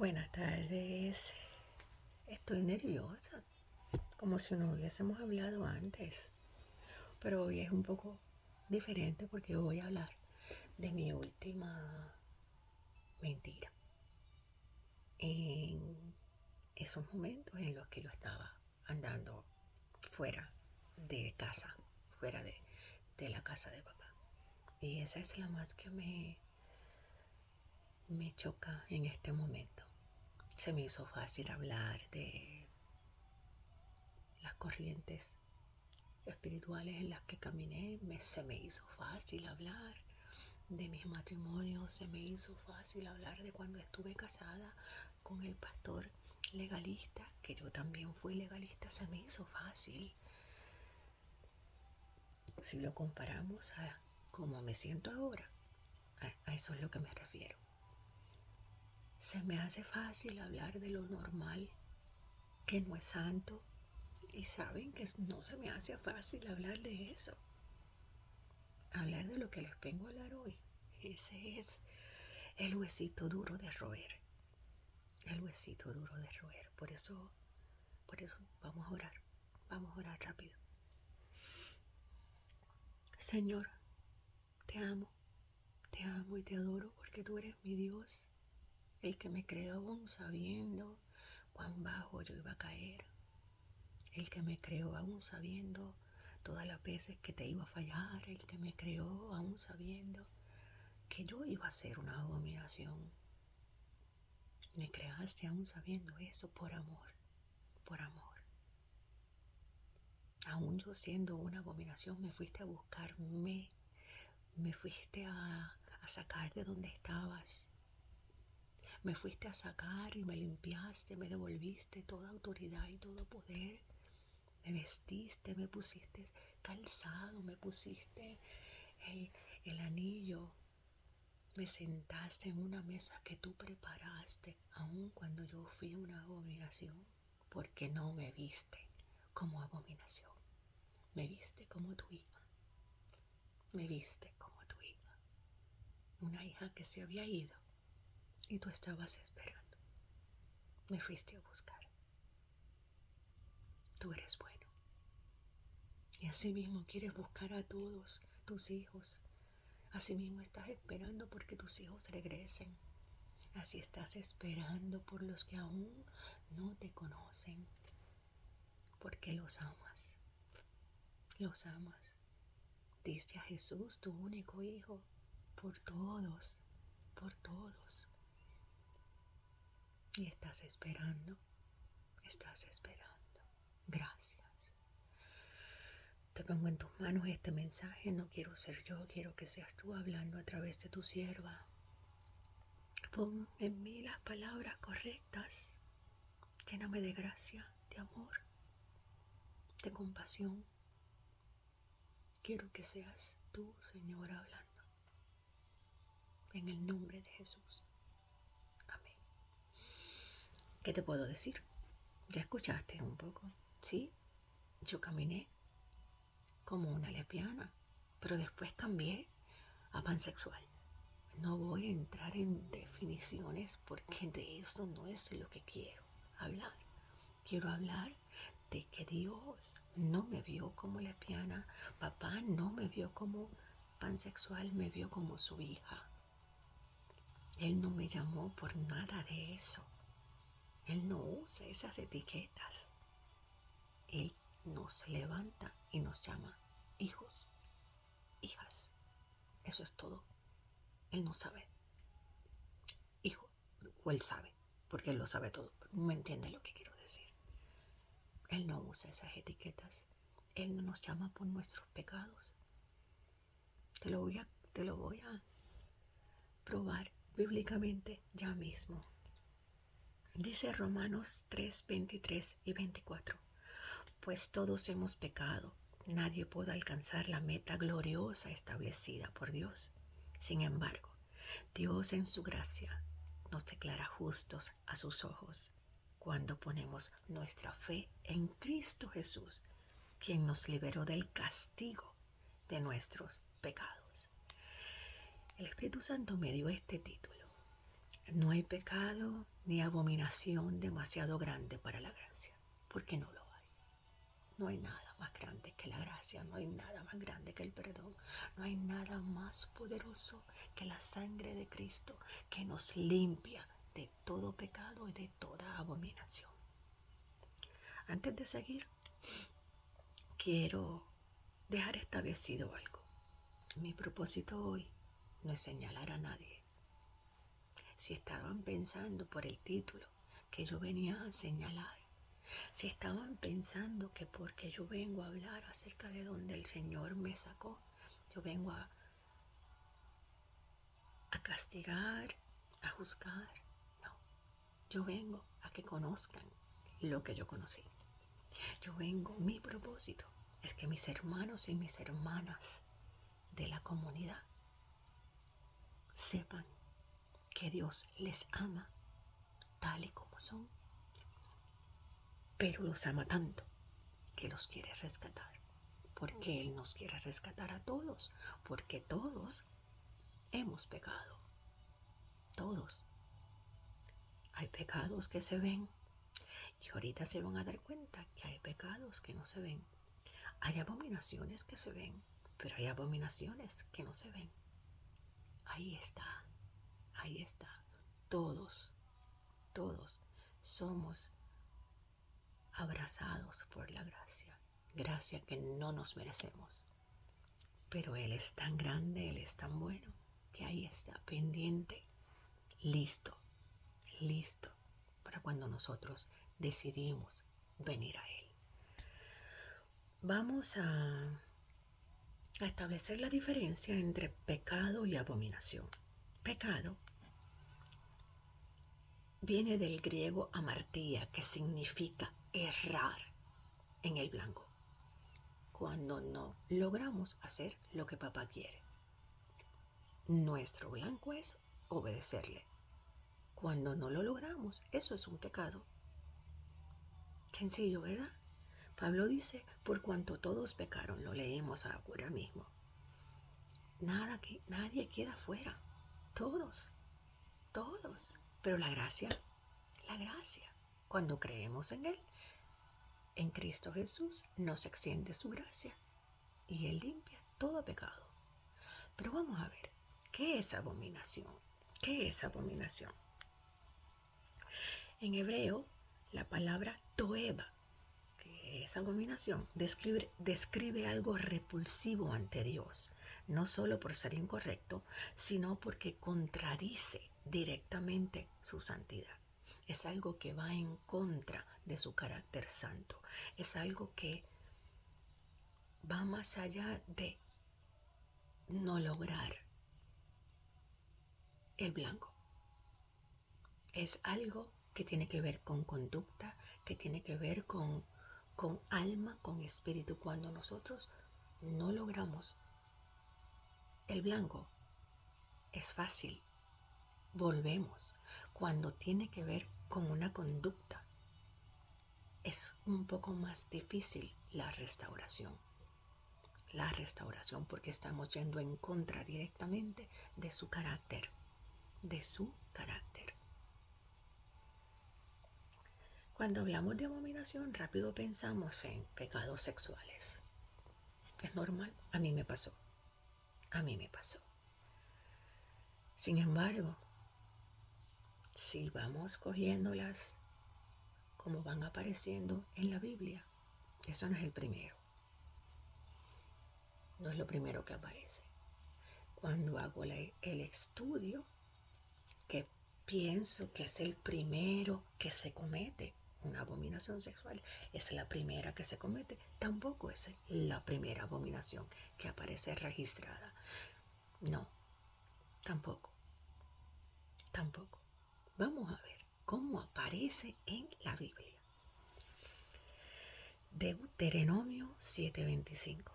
Buenas tardes. Estoy nerviosa, como si no hubiésemos hablado antes. Pero hoy es un poco diferente porque voy a hablar de mi última mentira. En esos momentos en los que yo estaba andando fuera de casa, fuera de la casa de papá. Y esa es la más que me choca en este momento. Se me hizo fácil hablar de las corrientes espirituales en las que caminé. Se me hizo fácil hablar de mis matrimonios, se me hizo fácil hablar de cuando estuve casada con el pastor legalista, que yo también fui legalista. Se me hizo fácil. Si lo comparamos a cómo me siento ahora, a eso es lo que me refiero. Se me hace fácil hablar de lo normal, que no es santo, y saben que no se me hace fácil hablar de eso. Hablar de lo que les vengo a hablar hoy. Ese es el huesito duro de roer. El huesito duro de roer. Por eso vamos a orar. Vamos a orar rápido. Señor, te amo y te adoro porque tú eres mi Dios, el que me creó aún sabiendo cuán bajo yo iba a caer, el que me creó aún sabiendo todas las veces que te iba a fallar, el que me creó aún sabiendo que yo iba a ser una abominación. Me creaste aún sabiendo eso por amor, por amor. Aún yo siendo una abominación, me fuiste a buscarme, me fuiste a sacar de donde estabas. Me fuiste a sacar y me limpiaste, me devolviste toda autoridad y todo poder. Me vestiste, me pusiste calzado, me pusiste el anillo. Me sentaste en una mesa que tú preparaste, aun cuando yo fui una abominación, porque no me viste como abominación. Me viste como tu hija. Me viste como tu hija. Una hija que se había ido y tú estabas esperando. Me fuiste a buscar. Tú eres bueno. Y así mismo quieres buscar a todos tus hijos. Así mismo estás esperando porque tus hijos regresen. Así estás esperando por los que aún no te conocen. Porque los amas. Los amas. Diste a Jesús, tu único hijo, por todos. Por todos. Y estás esperando. Estás esperando. Gracias. Te pongo en tus manos este mensaje. No quiero ser yo, quiero que seas tú hablando a través de tu sierva. Pon en mí las palabras correctas. Lléname de gracia, de amor, de compasión. Quiero que seas tú, Señor, hablando. En el nombre de Jesús. Amén. ¿Qué te puedo decir? Ya escuchaste un poco. Sí, yo caminé como una lesbiana, pero después cambié a pansexual. No voy a entrar en definiciones porque de eso no es lo que quiero hablar. Quiero hablar de que Dios no me vio como lesbiana, papá no me vio como pansexual, me vio como su hija. Él no me llamó por nada de eso. Él no usa esas etiquetas. Él nos levanta y nos llama hijos, hijas. Eso es todo. Él no sabe. Hijo, o él sabe, porque él lo sabe todo. Pero no me entiende lo que quiero decir. Él no usa esas etiquetas. Él no nos llama por nuestros pecados. Te lo voy a probar bíblicamente ya mismo. Dice Romanos 3, 23 y 24. Pues todos hemos pecado. Nadie puede alcanzar la meta gloriosa establecida por Dios. Sin embargo, Dios en su gracia nos declara justos a sus ojos cuando ponemos nuestra fe en Cristo Jesús, quien nos liberó del castigo de nuestros pecados. El Espíritu Santo me dio este título: No hay pecado ni abominación demasiado grande para la gracia, porque no lo hay. No hay nada más grande que la gracia, no hay nada más grande que el perdón, no hay nada más poderoso que la sangre de Cristo que nos limpia de todo pecado y de toda abominación. Antes de seguir, quiero dejar establecido algo. Mi propósito hoy no es señalar a nadie. Si estaban pensando por el título que yo venía a señalar, si estaban pensando que porque yo vengo a hablar acerca de donde el Señor me sacó, yo vengo a castigar, a juzgar, no. Yo vengo a que conozcan lo que yo conocí. Yo vengo, mi propósito es que mis hermanos y mis hermanas de la comunidad sepan que Dios les ama tal y como son, pero los ama tanto que los quiere rescatar, porque Él nos quiere rescatar a todos, porque todos hemos pecado, todos. Hay pecados que se ven y ahorita se van a dar cuenta que hay pecados que no se ven. Hay abominaciones que se ven, pero hay abominaciones que no se ven. Ahí está, ahí está. Todos, todos somos abrazados por la gracia, gracia que no nos merecemos. Pero Él es tan grande, Él es tan bueno, que ahí está, pendiente, listo, listo, para cuando nosotros decidimos venir a Él. Vamos a establecer la diferencia entre pecado y abominación. Pecado viene del griego amartía, que significa errar en el blanco, cuando no logramos hacer lo que papá quiere. Nuestro blanco es obedecerle. Cuando no lo logramos, eso es un pecado. Sencillo, ¿verdad? Pablo dice, por cuanto todos pecaron, lo leemos ahora mismo. Nadie queda fuera. Todos, todos. Pero la gracia, cuando creemos en Él, en Cristo Jesús, nos extiende su gracia y Él limpia todo pecado. Pero vamos a ver, ¿qué es abominación? ¿Qué es abominación? En hebreo, la palabra toeba, que es abominación, describe algo repulsivo ante Dios, no solo por ser incorrecto, sino porque contradice directamente su santidad. Es algo que va en contra de su carácter santo. Es algo que va más allá de no lograr el blanco. Es algo que tiene que ver con conducta, que tiene que ver con alma, con espíritu. Cuando nosotros no logramos el blanco, es fácil. Volvemos. Cuando tiene que ver con una conducta, es un poco más difícil la restauración. La restauración, porque estamos yendo en contra directamente de su carácter. De su carácter. Cuando hablamos de abominación, rápido pensamos en pecados sexuales. Es normal, a mí me pasó. A mí me pasó. Sin embargo, si vamos cogiéndolas como van apareciendo en la Biblia, eso no es el primero. No es lo primero que aparece. Cuando hago el estudio, que pienso que es el primero que se comete, una abominación sexual, es la primera que se comete, tampoco es la primera abominación que aparece registrada. No, tampoco. Vamos a ver cómo aparece en la Biblia. Deuteronomio 7:25.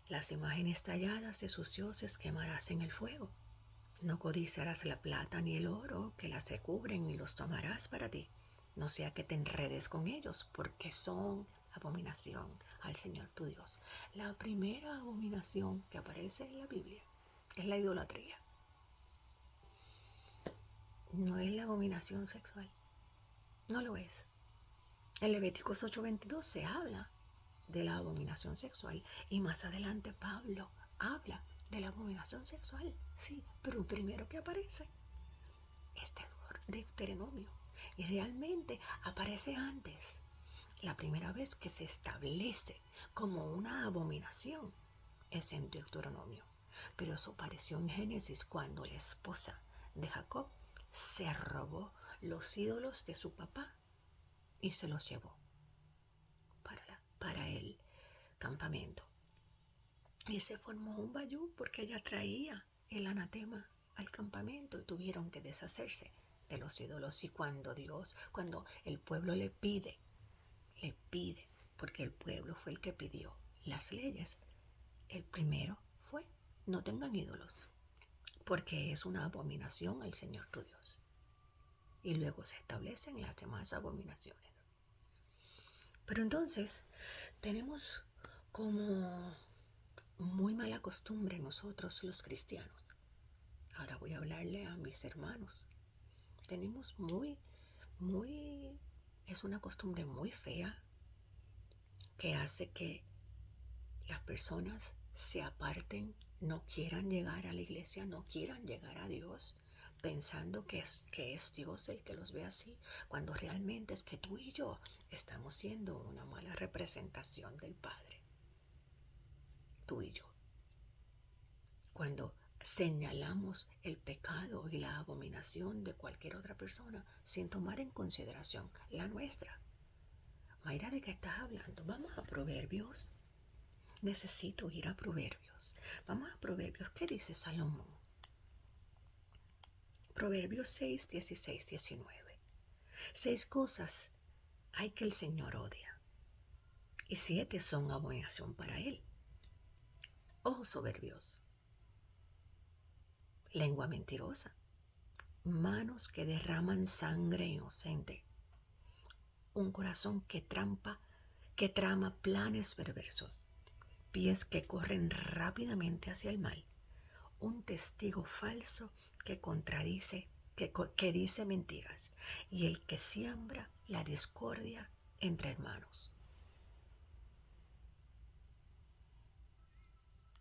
Las imágenes talladas de sus dioses quemarás en el fuego. No codiciarás la plata ni el oro que las recubren, ni los tomarás para ti. No sea que te enredes con ellos, porque son abominación al Señor tu Dios. La primera abominación que aparece en la Biblia es la idolatría. no es la abominación sexual. No lo es. En Levíticos 8:22 se habla de la abominación sexual y más adelante Pablo habla de la abominación sexual. Sí, pero el primero que aparece es Deuteronomio y realmente aparece antes. La primera vez que se establece como una abominación es en Deuteronomio, pero eso apareció en Génesis cuando la esposa de Jacob se robó los ídolos de su papá y se los llevó para el campamento. Y se formó un vallú porque ella traía el anatema al campamento y tuvieron que deshacerse de los ídolos. Y cuando el pueblo le pide, porque el pueblo fue el que pidió las leyes, el primero fue: no tengan ídolos, porque es una abominación al Señor tu Dios. Y luego se establecen las demás abominaciones. Pero entonces tenemos como muy mala costumbre nosotros los cristianos. Ahora voy a hablarle a mis hermanos. Tenemos es una costumbre muy fea que hace que las personas se aparten, no quieran llegar a la iglesia, no quieran llegar a Dios, pensando que es Dios el que los ve así, cuando realmente es que tú y yo estamos siendo una mala representación del Padre. Tú y yo. Cuando señalamos el pecado y la abominación de cualquier otra persona sin tomar en consideración la nuestra. Mayra, ¿de qué estás hablando? Vamos a Proverbios. Necesito ir a Proverbios. Vamos a Proverbios. ¿Qué dice Salomón? Proverbios 6, 16, 19. 6 cosas hay que el Señor odia, y 7 son abominación para él: ojos soberbios, lengua mentirosa, manos que derraman sangre inocente, un corazón que trama planes perversos, pies que corren rápidamente hacia el mal, un testigo falso que contradice, que dice mentiras, y el que siembra la discordia entre hermanos.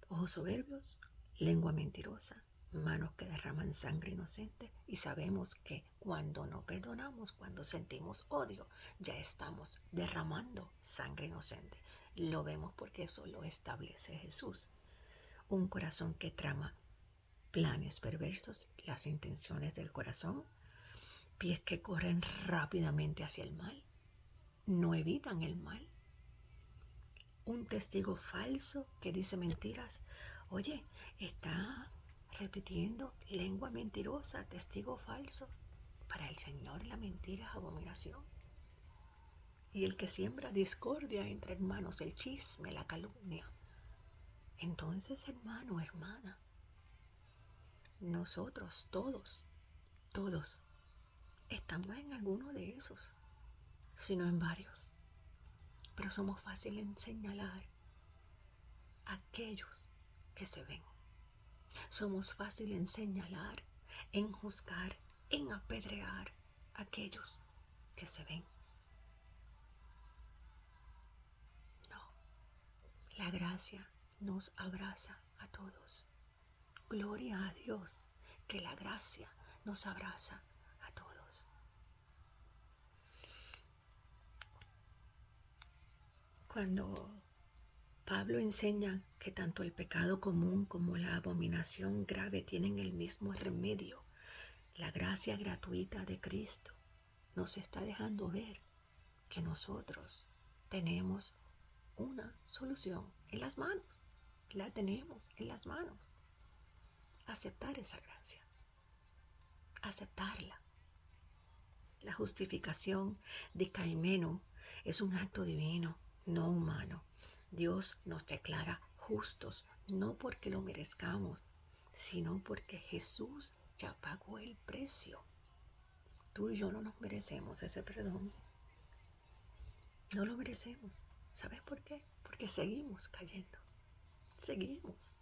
Ojos soberbios, lengua mentirosa, manos que derraman sangre inocente, y sabemos que cuando no perdonamos, cuando sentimos odio, ya estamos derramando sangre inocente. Lo vemos porque eso lo establece Jesús. Un corazón que trama planes perversos, las intenciones del corazón, pies que corren rápidamente hacia el mal, no evitan el mal. Un testigo falso que dice mentiras. Oye, está repitiendo lengua mentirosa, testigo falso. Para el Señor la mentira es abominación. Y el que siembra discordia entre hermanos, el chisme, la calumnia. Entonces, hermano, hermana, nosotros todos estamos en alguno de esos, sino en varios. Pero somos fáciles en señalar a aquellos que se ven. Somos fáciles en señalar, en juzgar, en apedrear a aquellos que se ven. No, la gracia nos abraza a todos. Gloria a Dios que la gracia nos abraza a todos. Cuando Pablo enseña que tanto el pecado común como la abominación grave tienen el mismo remedio, la gracia gratuita de Cristo nos está dejando ver que nosotros tenemos una solución en las manos. La tenemos en las manos. Aceptar esa gracia. Aceptarla. La justificación de Caimeno es un acto divino, no humano. Dios nos declara justos, no porque lo merezcamos, sino porque Jesús ya pagó el precio. Tú y yo no nos merecemos ese perdón. No lo merecemos. ¿Sabes por qué? Porque seguimos cayendo. Seguimos.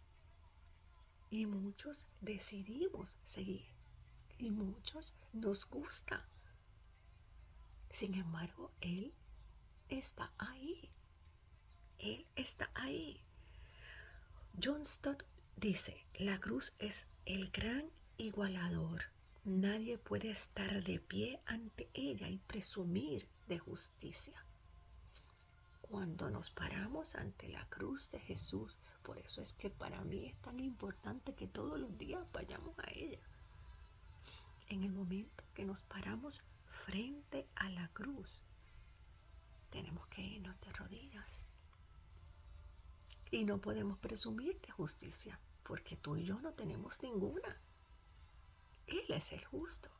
Y muchos decidimos seguir. Y muchos nos gusta. Sin embargo, Él está ahí. Él está ahí. John Stott dice, la cruz es el gran igualador. Nadie puede estar de pie ante ella y presumir de justicia. Cuando nos paramos ante la cruz de Jesús, por eso es que para mí es tan importante que todos los días vayamos a ella. En el momento que nos paramos frente a la cruz, tenemos que irnos de rodillas. Y no podemos presumir de justicia, porque tú y yo no tenemos ninguna. Él es el justo.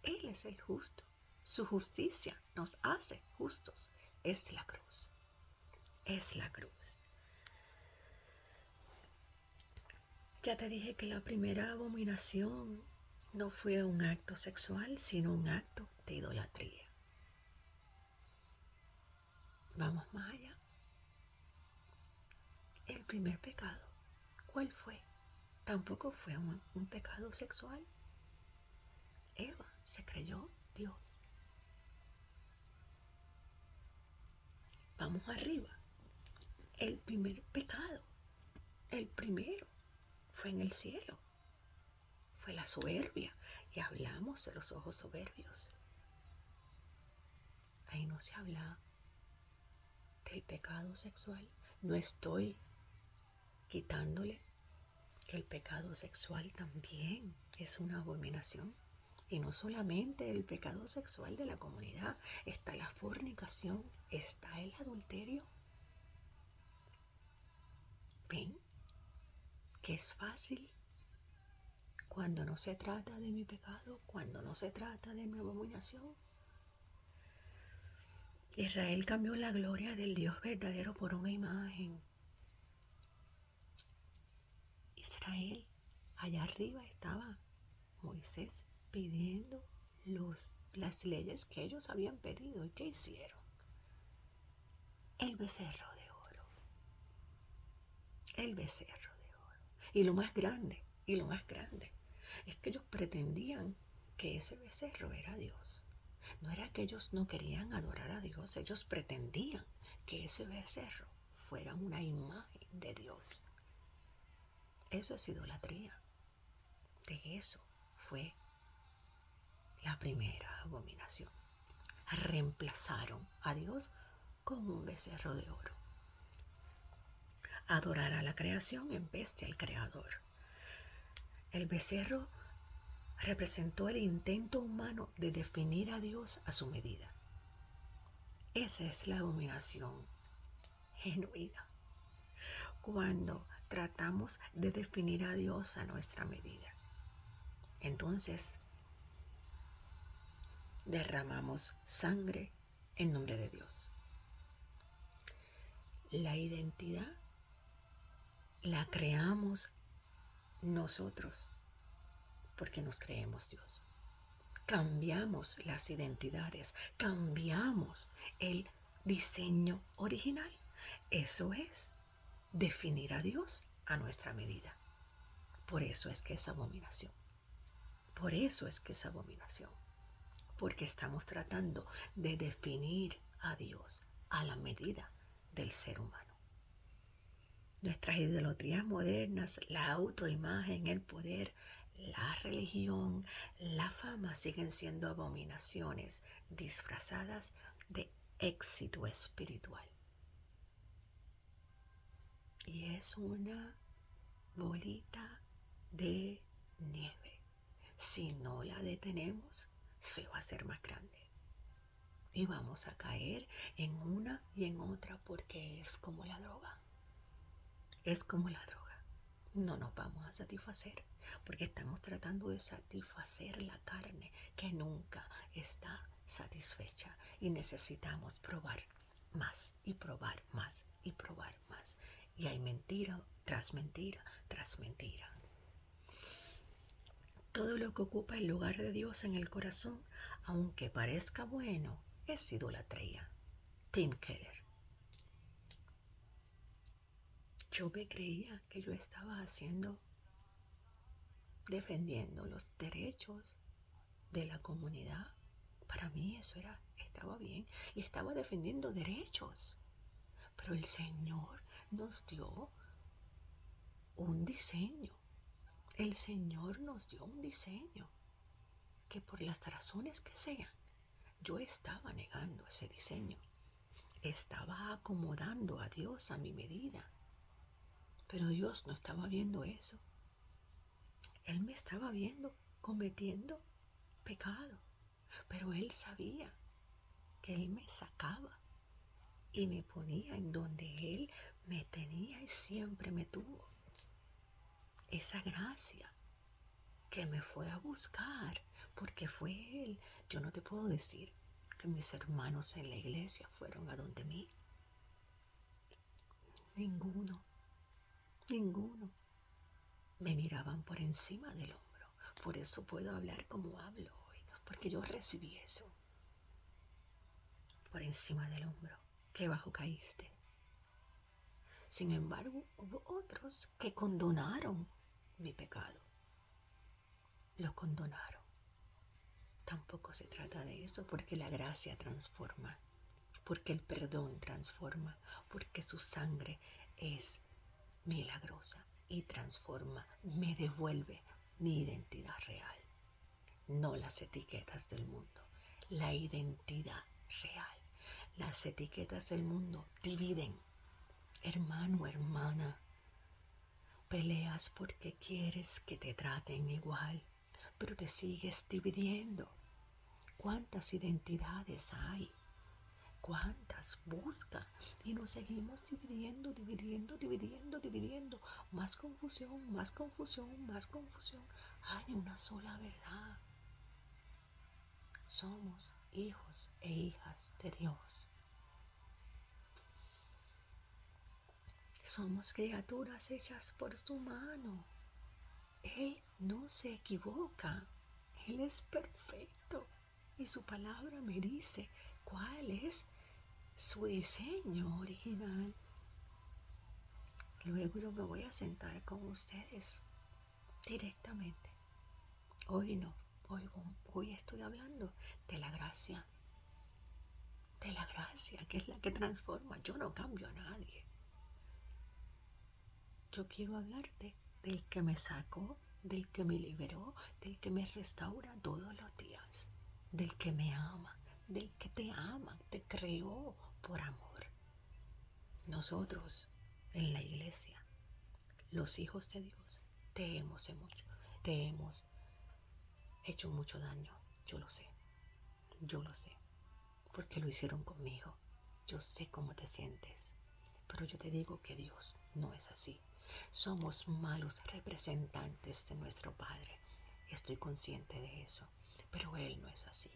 Él es el justo. Su justicia nos hace justos. Es la cruz. Es la cruz. Ya te dije que la primera abominación no fue un acto sexual, sino un acto de idolatría. Vamos más allá. El primer pecado, ¿cuál fue? Tampoco fue un pecado sexual. Eva se creyó Dios. Vamos arriba. El primer pecado, el primero, fue en el cielo. Fue la soberbia. Y hablamos de los ojos soberbios. Ahí no se habla del pecado sexual. No estoy quitándole que el pecado sexual también es una abominación. Y no solamente el pecado sexual de la comunidad, está la fornicación, está el adulterio. ¿Ven? Que es fácil cuando no se trata de mi pecado, cuando no se trata de mi abominación. Israel cambió la gloria del Dios verdadero por una imagen. Israel, allá arriba estaba Moisés pidiendo las leyes que ellos habían pedido. ¿Y qué hicieron? El becerro de oro. El becerro de oro. Y lo más grande, es que ellos pretendían que ese becerro era Dios. No era que ellos no querían adorar a Dios, ellos pretendían que ese becerro fuera una imagen de Dios. Eso es idolatría. De eso fue la primera abominación. Reemplazaron a Dios con un becerro de oro. Adorar a la creación en vez del creador. El becerro representó el intento humano de definir a Dios a su medida. Esa es la abominación genuina. Cuando tratamos de definir a Dios a nuestra medida. Entonces, derramamos sangre en nombre de Dios. La identidad la creamos nosotros porque nos creemos Dios. Cambiamos las identidades, cambiamos el diseño original. Eso es definir a Dios a nuestra medida. Por eso es que es abominación. Por eso es que es abominación. Porque estamos tratando de definir a Dios a la medida del ser humano. Nuestras idolatrías modernas, la autoimagen, el poder, la religión, la fama siguen siendo abominaciones disfrazadas de éxito espiritual. Y es una bolita de nieve. Si no la detenemos, se va a hacer más grande. Y vamos a caer en una y en otra porque es como la droga. Es como la droga. No nos vamos a satisfacer porque estamos tratando de satisfacer la carne que nunca está satisfecha y necesitamos probar más y probar más y probar más. Y hay mentira tras mentira tras mentira. Todo lo que ocupa el lugar de Dios en el corazón, aunque parezca bueno, es idolatría. Tim Keller. Yo me creía que yo estaba defendiendo los derechos de la comunidad. Para mí eso estaba bien y estaba defendiendo derechos. Pero el Señor nos dio un diseño. El Señor nos dio un diseño que por las razones que sean, yo estaba negando ese diseño. Estaba acomodando a Dios a mi medida. Pero Dios no estaba viendo eso. Él me estaba viendo cometiendo pecado. Pero Él sabía que Él me sacaba y me ponía en donde Él me tenía y siempre me tuvo. Esa gracia que me fue a buscar, porque fue Él. Yo no te puedo decir que mis hermanos en la iglesia fueron a donde mí. Ninguno, ninguno. Me miraban por encima del hombro. Por eso puedo hablar como hablo hoy, porque yo recibí eso. Por encima del hombro, que bajo caíste. Sin embargo, hubo otros que condonaron mi pecado. Lo condonaron. Tampoco se trata de eso, porque la gracia transforma, porque el perdón transforma, porque su sangre es milagrosa y transforma, me devuelve mi identidad real, no las etiquetas del mundo, la identidad real. Las etiquetas del mundo dividen. Hermano, hermana, peleas porque quieres que te traten igual, pero te sigues dividiendo. ¿Cuántas identidades hay? ¿Cuántas busca? Y nos seguimos dividiendo, dividiendo, dividiendo, dividiendo. Más confusión, más confusión, más confusión. Hay una sola verdad. Somos hijos e hijas de Dios. Somos criaturas hechas por su mano. Él no se equivoca. Él es perfecto. Y su palabra me dice cuál es su diseño original. Luego yo me voy a sentar con ustedes directamente. Hoy no, hoy estoy hablando de la gracia. De la gracia, que es la que transforma. Yo no cambio a nadie. Yo quiero hablarte del que me sacó, del que me liberó, del que me restaura todos los días, del que me ama, del que te ama, te creó por amor. Nosotros en la iglesia, los hijos de Dios, te hemos hecho mucho daño. Yo lo sé, porque lo hicieron conmigo. Yo sé cómo te sientes, pero yo te digo que Dios no es así. Somos malos representantes de nuestro Padre. Estoy consciente de eso, pero Él no es así.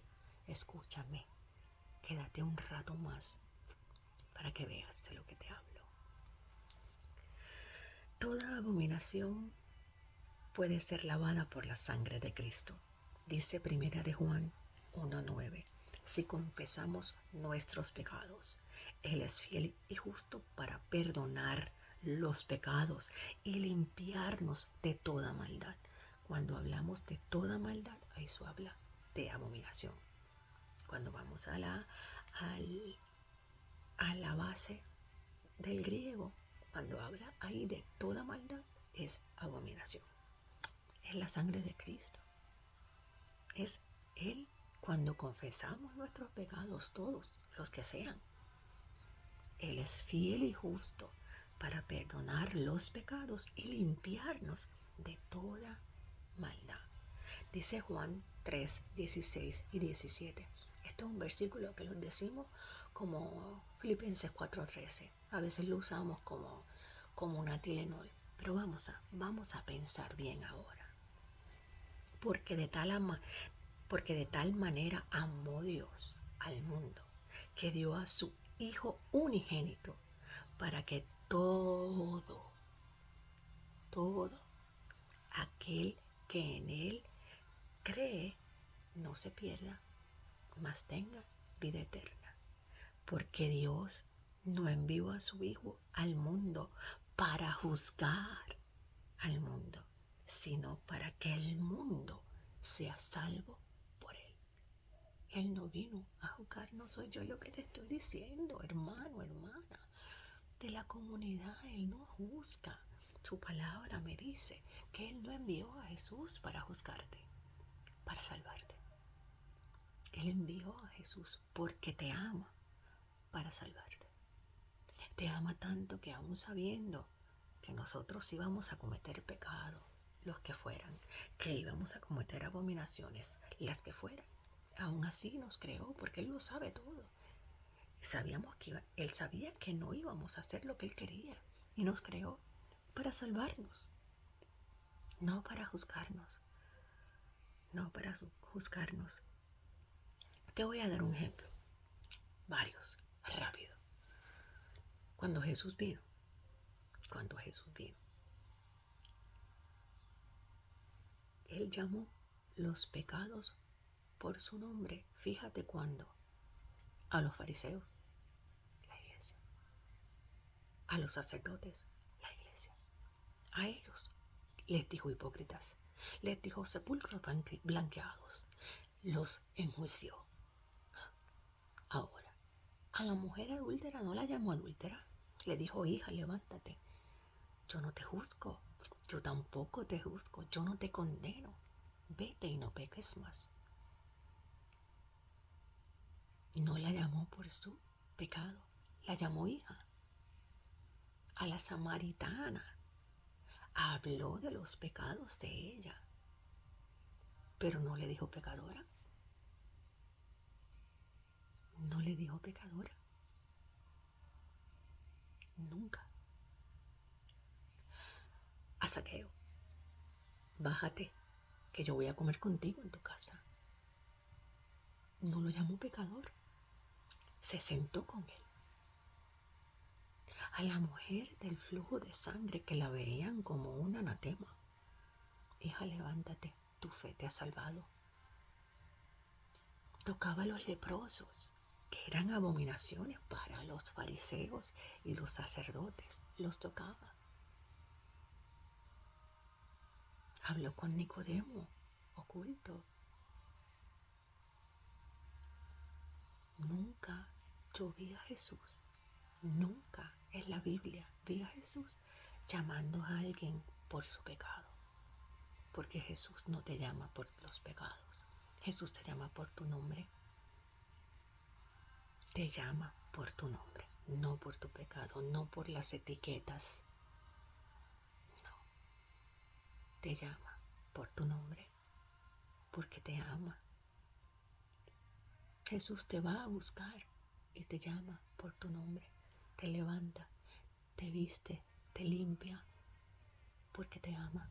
Escúchame, quédate un rato más para que veas de lo que te hablo. Toda abominación puede ser lavada por la sangre de Cristo. Dice Primera de Juan 1:9. Si confesamos nuestros pecados, Él es fiel y justo para perdonar los pecados y limpiarnos de toda maldad. Cuando hablamos de toda maldad, eso habla de abominación. Cuando vamos a la base del griego, cuando habla ahí de toda maldad, es abominación. Es la sangre de Cristo. Es Él cuando confesamos nuestros pecados, todos los que sean. Él es fiel y justo para perdonar los pecados y limpiarnos de toda maldad. Dice Juan 3, 16 y 17. Este es un versículo que lo decimos como Filipenses 4:13. A veces lo usamos como una Tilenol. Pero vamos a pensar bien ahora. Porque de tal manera amó Dios al mundo, que dio a su Hijo unigénito, para que todo aquel que en Él cree no se pierda, mas tenga vida eterna. Porque Dios no envió a su Hijo al mundo para juzgar al mundo, sino para que el mundo sea salvo por Él no vino a juzgarnos. Soy yo lo que te estoy diciendo, hermano, hermana. De la comunidad, Él no juzga. Su palabra me dice que Él no envió a Jesús para juzgarte, para salvarte. Él envió a Jesús porque te ama, para salvarte. Te ama tanto que aún sabiendo que nosotros íbamos a cometer pecado, los que fueran, que íbamos a cometer abominaciones, las que fueran, aún así nos creó porque Él lo sabe todo. Él sabía que no íbamos a hacer lo que Él quería y nos creó para salvarnos, no para juzgarnos, no para juzgarnos. Te voy a dar un ejemplo, varios, rápido. Cuando Jesús vino, Él llamó los pecados por su nombre. Fíjate cuándo. A los fariseos, la iglesia. A los sacerdotes, la iglesia. A ellos les dijo hipócritas. Les dijo sepulcros blanqueados. Los enjuició. Ahora, a la mujer adúltera no la llamó adúltera. Le dijo, hija, levántate. Yo no te juzgo. Yo tampoco te juzgo. Yo no te condeno. Vete y no peques más. No la llamó por su pecado. La llamó hija. A la samaritana habló de los pecados de ella, pero no le dijo pecadora. No le dijo pecadora. Nunca. A Zaqueo, bájate, que yo voy a comer contigo en tu casa. No lo llamó pecador. Se sentó con él. A la mujer del flujo de sangre, que la veían como un anatema. Hija, levántate, tu fe te ha salvado. Tocaba a los leprosos, que eran abominaciones para los fariseos y los sacerdotes. Los tocaba. Habló con Nicodemo, oculto. Nunca yo vi a Jesús, nunca en la Biblia vi a Jesús llamando a alguien por su pecado. Porque Jesús no te llama por los pecados. Jesús te llama por tu nombre. Te llama por tu nombre, no por tu pecado, no por las etiquetas. No, te llama por tu nombre, porque te ama. Jesús te va a buscar y te llama por tu nombre. Te levanta, te viste, te limpia, porque te ama.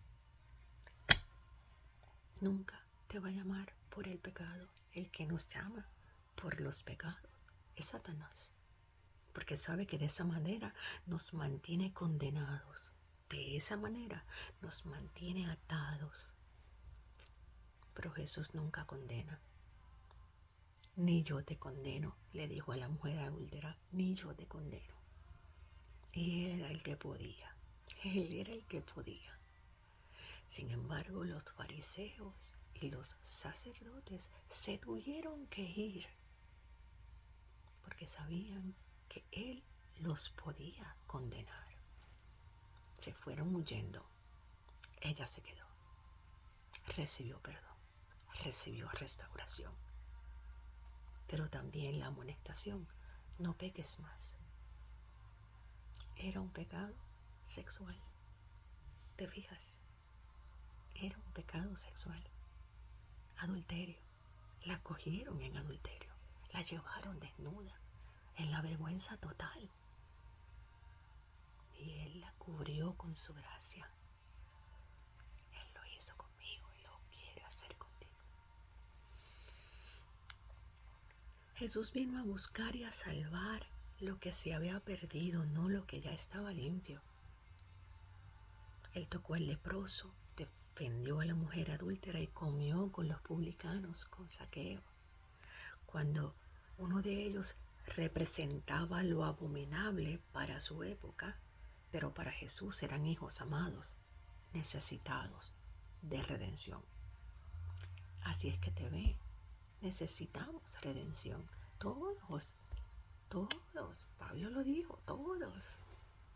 Nunca te va a llamar por el pecado. El que nos llama por los pecados es Satanás, porque sabe que de esa manera nos mantiene condenados. De esa manera nos mantiene atados. Pero Jesús nunca condena. Ni yo te condeno, le dijo a la mujer adúltera, ni yo te condeno. Y él era el que podía. Él era el que podía. Sin embargo, los fariseos y los sacerdotes se tuvieron que ir porque sabían que él los podía condenar. Se fueron huyendo. Ella se quedó. Recibió perdón, recibió restauración, pero también la amonestación: no peques más. Era un pecado sexual. ¿Te fijas? Era un pecado sexual. Adulterio. La cogieron en adulterio. La llevaron desnuda, en la vergüenza total. Y Él la cubrió con su gracia. Él lo hizo conmigo y lo quiere hacer contigo. Jesús vino a buscar y a salvar lo que se había perdido, no lo que ya estaba limpio. Él tocó al leproso, defendió a la mujer adúltera y comió con los publicanos, con Zaqueo. Cuando uno de ellos representaba lo abominable para su época, pero para Jesús eran hijos amados, necesitados de redención. Así es que te ve, necesitamos redención. Todos, todos. Pablo lo dijo, todos,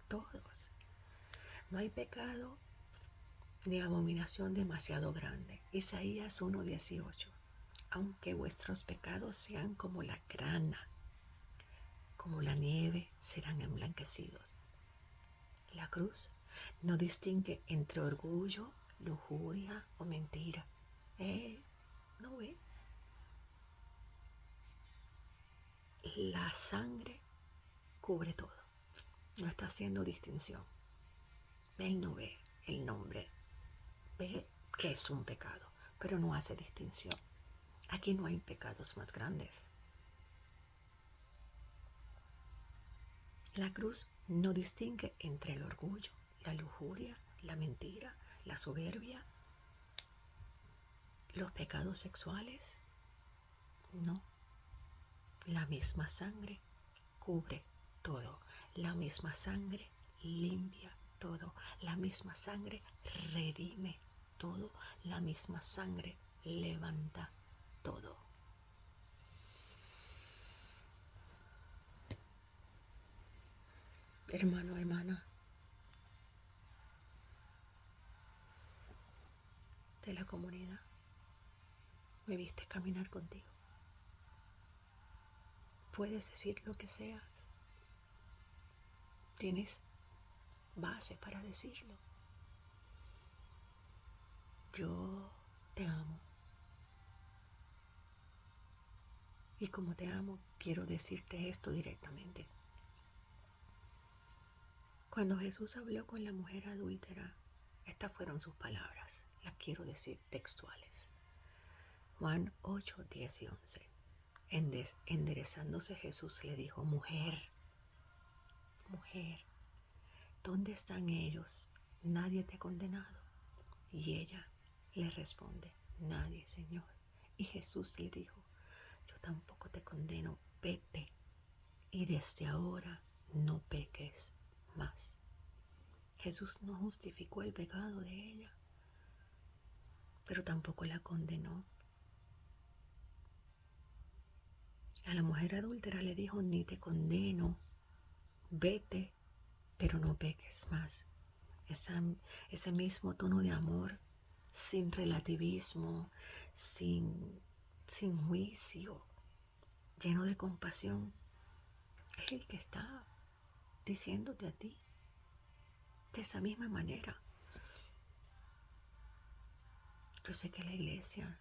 todos. No hay pecado ni abominación demasiado grande. Isaías 1:18. Aunque vuestros pecados sean como la grana, como la nieve, serán emblanquecidos. La cruz no distingue entre orgullo, lujuria o mentira. No ve. La sangre cubre todo. No está haciendo distinción. Él no ve el nombre. Ve que es un pecado, pero no hace distinción. Aquí no hay pecados más grandes. La cruz no distingue entre el orgullo, la lujuria, la mentira, la soberbia, los pecados sexuales. No. La misma sangre cubre todo. La misma sangre limpia todo. La misma sangre redime todo. La misma sangre levanta todo. Hermano, hermana, de la comunidad, me viste caminar contigo. Puedes decir lo que seas. Tienes base para decirlo. Yo te amo. Y como te amo, quiero decirte esto directamente. Cuando Jesús habló con la mujer adúltera, estas fueron sus palabras. Las quiero decir textuales. Juan 8, 10 y 11. Enderezándose Jesús le dijo, mujer, mujer, ¿dónde están ellos? Nadie te ha condenado. Y ella le responde, nadie, Señor. Y Jesús le dijo, yo tampoco te condeno, vete y desde ahora no peques más. Jesús no justificó el pecado de ella, pero tampoco la condenó. A la mujer adúltera le dijo, ni te condeno, vete, pero no peques más. Ese mismo tono de amor, sin relativismo, sin juicio, lleno de compasión, es el que está diciéndote a ti de esa misma manera. Yo sé que la iglesia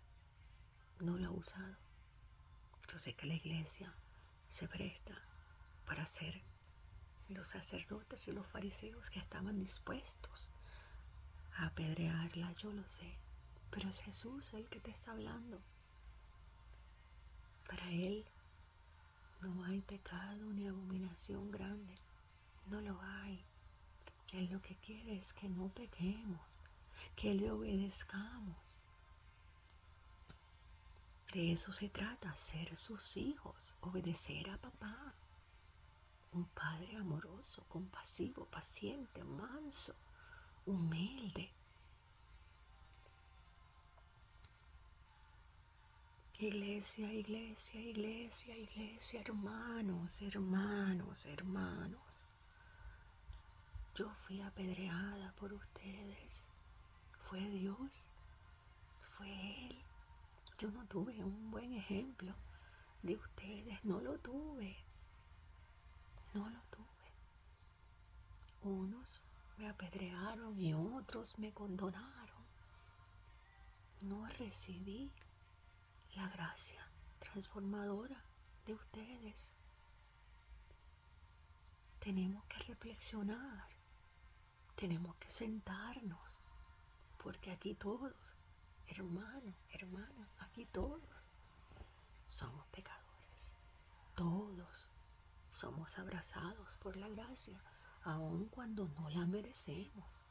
no lo ha usado. Yo sé que la iglesia se presta para ser los sacerdotes y los fariseos que estaban dispuestos a apedrearla, yo lo sé. Pero es Jesús el que te está hablando. Para Él no hay pecado ni abominación grande. No lo hay. Él lo que quiere es que no pequemos, que le obedezcamos. De eso se trata, ser sus hijos, obedecer a papá. Un padre amoroso, compasivo, paciente, manso, humilde. Iglesia, iglesia, iglesia, iglesia, hermanos, hermanos, hermanos. Yo fui apedreada por ustedes. Fue Dios, fue Él. Yo no tuve un buen ejemplo de ustedes, no lo tuve. No lo tuve. Unos me apedrearon y otros me condonaron. No recibí la gracia transformadora de ustedes. Tenemos que reflexionar, tenemos que sentarnos, porque aquí todos, hermano, hermana, aquí todos somos pecadores. Todos somos abrazados por la gracia, aun cuando no la merecemos.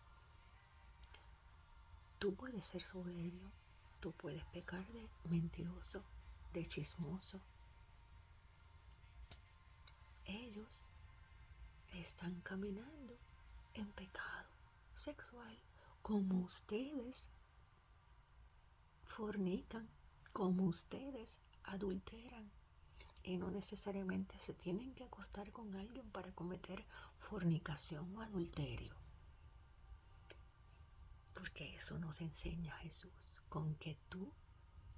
Tú puedes ser soberbio, tú puedes pecar de mentiroso, de chismoso. Ellos están caminando en pecado sexual, como ustedes fornican, como ustedes adulteran y no necesariamente se tienen que acostar con alguien para cometer fornicación o adulterio. Porque eso nos enseña Jesús, con que tú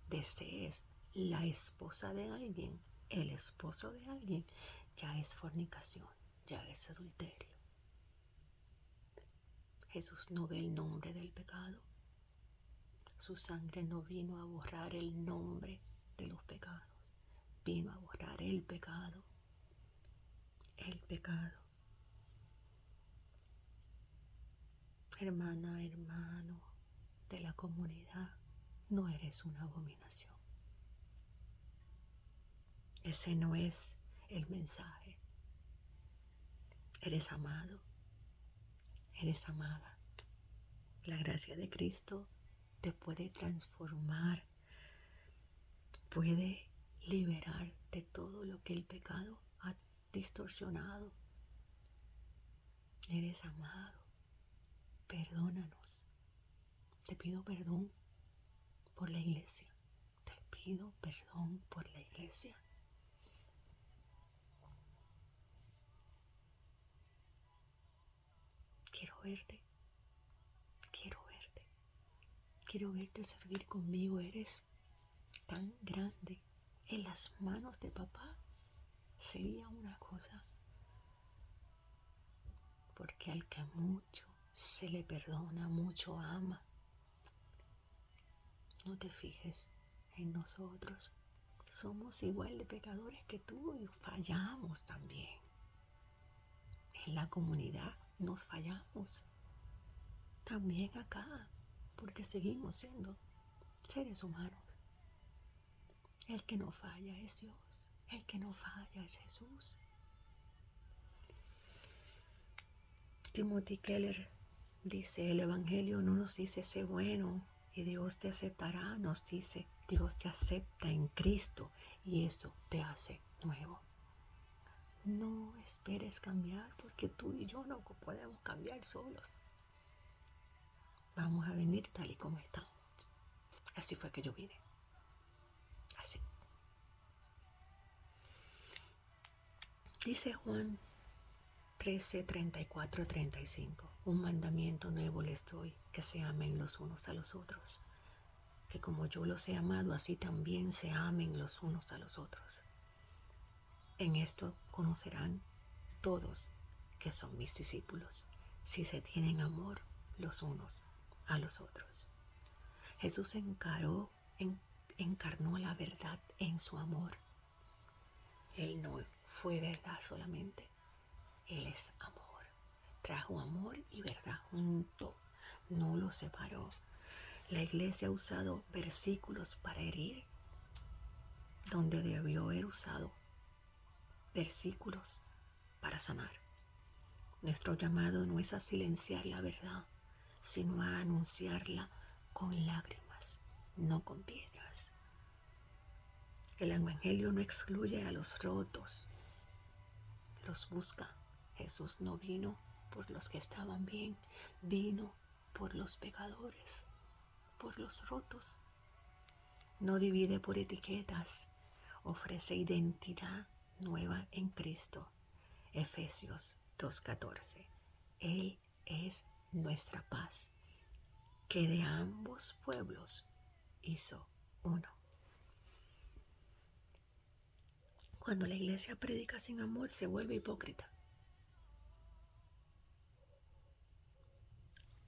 desees la esposa de alguien, el esposo de alguien, ya es fornicación, ya es adulterio. Jesús no ve el nombre del pecado. Su sangre no vino a borrar el nombre de los pecados, vino a borrar el pecado. El pecado. Hermana, hermano de la comunidad, no eres una abominación. Ese no es el mensaje. Eres amado, eres amada. La gracia de Cristo te puede transformar, puede liberar de todo lo que el pecado ha distorsionado. Eres amado. Perdónanos. Te pido perdón por la iglesia. Te pido perdón por la iglesia. Quiero verte. Quiero verte. Quiero verte servir conmigo. Eres tan grande. En las manos de papá sería una cosa. Porque al que mucho se le perdona, mucho ama. No te fijes en nosotros. Somos igual de pecadores que tú y fallamos también. En la comunidad nos fallamos. También acá, porque seguimos siendo seres humanos. El que no falla es Dios. El que no falla es Jesús. Timothy Keller dice, el Evangelio no nos dice sé bueno y Dios te aceptará, nos dice Dios te acepta en Cristo y eso te hace nuevo. No esperes cambiar porque tú y yo no podemos cambiar solos. Vamos a venir tal y como estamos. Así fue que yo vine. Así. Dice Juan 13, 34, 35. Un mandamiento nuevo les doy, que se amen los unos a los otros. Que como yo los he amado, así también se amen los unos a los otros. En esto conocerán todos que son mis discípulos, si se tienen amor los unos a los otros. Jesús encarnó la verdad en su amor. Él no fue verdad solamente, Él es amor. Trajo amor y verdad junto, no los separó. La iglesia ha usado versículos para herir, donde debió haber usado versículos para sanar. Nuestro llamado no es a silenciar la verdad, sino a anunciarla con lágrimas, no con piedras. El Evangelio no excluye a los rotos, los busca. Jesús no vino por los que estaban bien, vino por los pecadores, por los rotos. No divide por etiquetas, ofrece identidad nueva en Cristo. Efesios 2:14. Él es nuestra paz, que de ambos pueblos hizo uno. Cuando la iglesia predica sin amor, se vuelve hipócrita.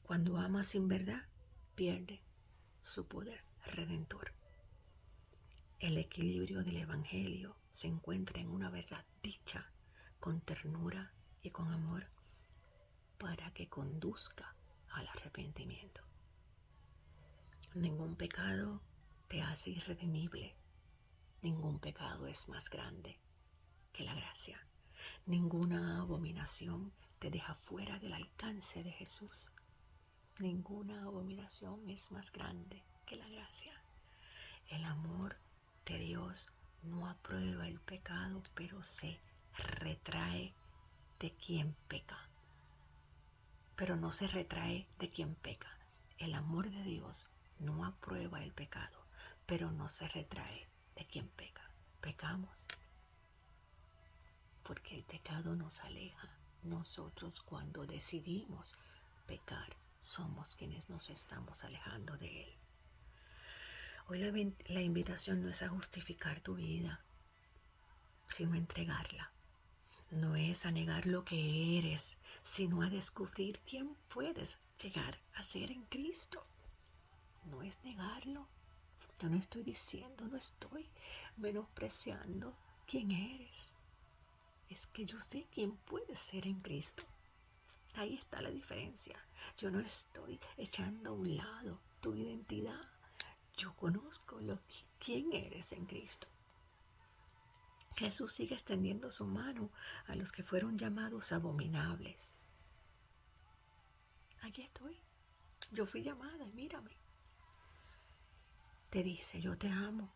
Cuando ama sin verdad, pierde su poder redentor. El equilibrio del Evangelio se encuentra en una verdad dicha con ternura y con amor para que conduzca al arrepentimiento. Ningún pecado te hace irredimible. Ningún pecado es más grande que la gracia. Ninguna abominación te deja fuera del alcance de Jesús. Ninguna abominación es más grande que la gracia. El amor de Dios no aprueba el pecado, pero se retrae de quien peca. Pero no se retrae de quien peca. El amor de Dios no aprueba el pecado, pero no se retrae de quien peca. Pecamos porque el pecado nos aleja. Nosotros cuando decidimos pecar, somos quienes nos estamos alejando de Él. Hoy la invitación no es a justificar tu vida, sino a entregarla. No es a negar lo que eres, sino a descubrir quién puedes llegar a ser en Cristo. No es negarlo. Yo no estoy diciendo, no estoy menospreciando quién eres. Es que yo sé quién puedes ser en Cristo. Ahí está la diferencia. Yo no estoy echando a un lado tu identidad. Yo conozco quién eres en Cristo. Jesús sigue extendiendo su mano a los que fueron llamados abominables. Aquí estoy. Yo fui llamada y mírame. Te dice, yo te amo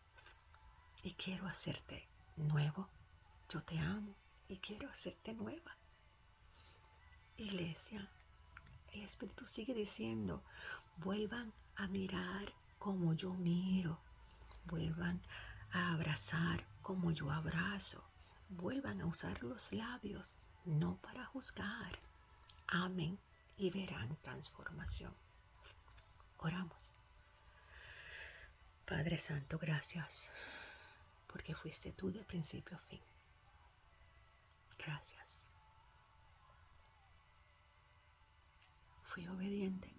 y quiero hacerte nuevo. Yo te amo y quiero hacerte nueva. Iglesia, el Espíritu sigue diciendo, vuelvan a mirar como yo miro. Vuelvan a abrazar como yo abrazo. Vuelvan a usar los labios, no para juzgar. Amen y verán transformación. Oramos. Padre Santo, gracias, porque fuiste tú de principio a fin. Gracias. Fui obediente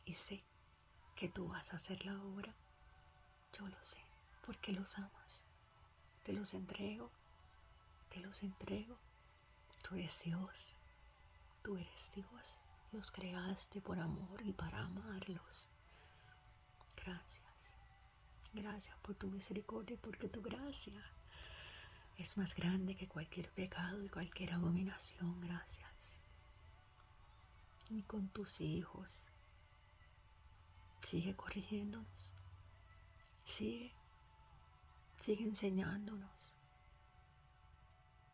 y sé que tú vas a hacer la obra. Yo lo sé, porque los amas. Te los entrego, te los entrego. Tú eres Dios, tú eres Dios. Los creaste por amor y para amarlos. Gracias. Gracias por tu misericordia, porque tu gracia es más grande que cualquier pecado y cualquier abominación. Gracias. Y con tus hijos, sigue corrigiéndonos. Sigue enseñándonos.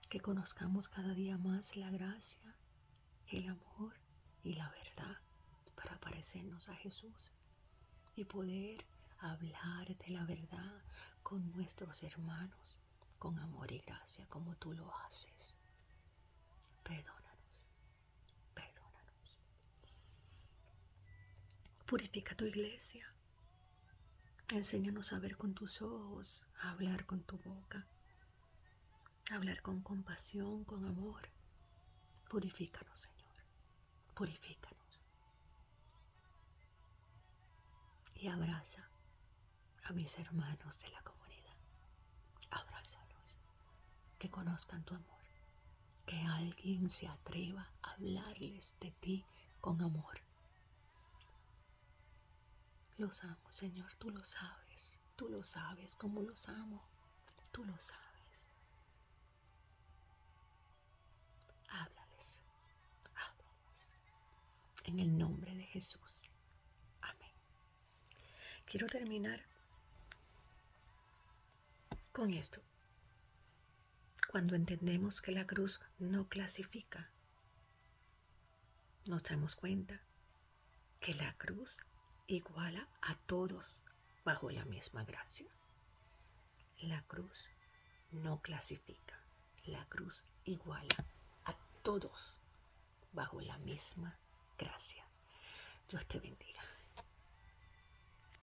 Que conozcamos cada día más la gracia, el amor y la verdad para parecernos a Jesús y poder hablar de la verdad con nuestros hermanos con amor y gracia como tú lo haces. Perdónanos, perdónanos. Purifica tu iglesia. Enséñanos a ver con tus ojos, a hablar con tu boca, a hablar con compasión, con amor. Purifícanos, Señor. Purifícanos. Y abraza a mis hermanos de la comunidad. Abrázalos. Que conozcan tu amor. Que alguien se atreva a hablarles de ti con amor. Los amo, Señor, tú lo sabes cómo los amo, tú lo sabes. Háblales, háblales, en el nombre de Jesús. Amén. Quiero terminar con esto. Cuando entendemos que la cruz no clasifica, nos damos cuenta que la cruz iguala a todos bajo la misma gracia. La cruz no clasifica, la cruz iguala a todos bajo la misma gracia. Dios te bendiga.